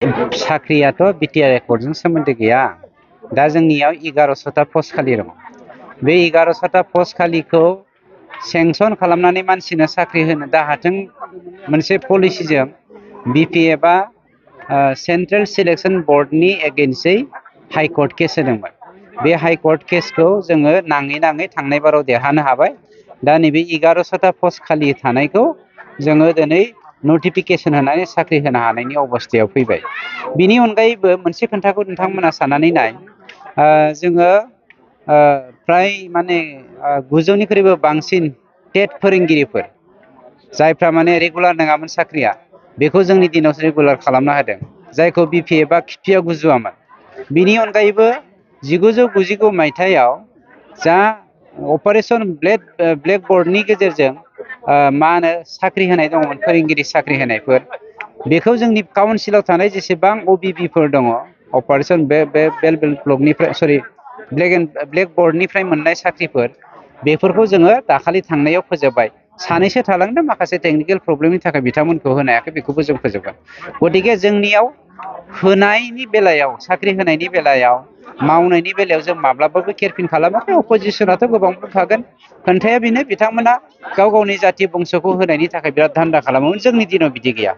साख्रियाथ' BTR एकर्डजों सोमोन्दो गैया। दा जोंनियाव 1100टा पस्ट खालि दं। बे 1100टा पस्ट खालिखौ सेंसन खालामनानै मानसिनो साख्रि होनो दाहाथों मोनसे पलिसिजों बिपि एबा सेन्ट्रेल सिलेक्सन बर्डनि एगेन्स्टै हाइकर्ट केस होदोंमोन। बे हाइकर्ट केसखौ जोङो नाङै थांनाय बाराव देरहानो हाबाय। दा नैबे 1100टा पस्ट खालि थानायखौ जोङो दिनै नटिफिकेसन होनानै साख्रि होनो हानायनि अबस्थायाव फैबाय। बिनि अनगायैबो मोनसे खोथाखौ नोंथांमोना साननानै नाय, जोङो फ्राय माने 900निख्रुइबो बांसिन टेट फोरोंगिरिफोर जायफ्रा माने रेगुलार नङामोन साख्रिया, बेखौ जोंनि दिनाव रेगुलार खालामना होदों, जायखौ बिपि एबा खिफिया गुजुआमोन। बिनि अनगायैबो 1999 मायथाइयाव जा अपारेशन ब्लेकबर्डनि गेजेरजों मा होनो साख्रि होनाय दंमोन, फोरोंगिरि साख्रि होनायफोर, बेखौ जोंनि काउन्सिलाव थानाय जेसेबां अबिबिफोर दङ, अपारेशन ब्लेकबर्डनिफ्राय मोननाय साख्रिफोर, बेफोरखौ जोङो दाखालि थांनायाव फोजोबबाय। सानैसो थालांदों, माखासे टेकनिकेल प्रब्लेमनि थाखाय बिथांमोनखौ होनो हायाखै, बेखौबो जों फोजोबगोन। गतिके जोंनियाव होनायनि बेलायाव, साख्रि होनायनि बेलायाव, मावनायनि बेलायाव जों माब्लाबाबो केयारफिन खालामाखै। अपोजिसनाथ' गोबां बुंखागोन। खोन्थाया बेनो, बिथांमोना गाव गावनि जाथि बंस'खौ होनायनि थाखाय बिराद धान्दा खालामोमोन। जोंनि दिनाव बिदि गैया।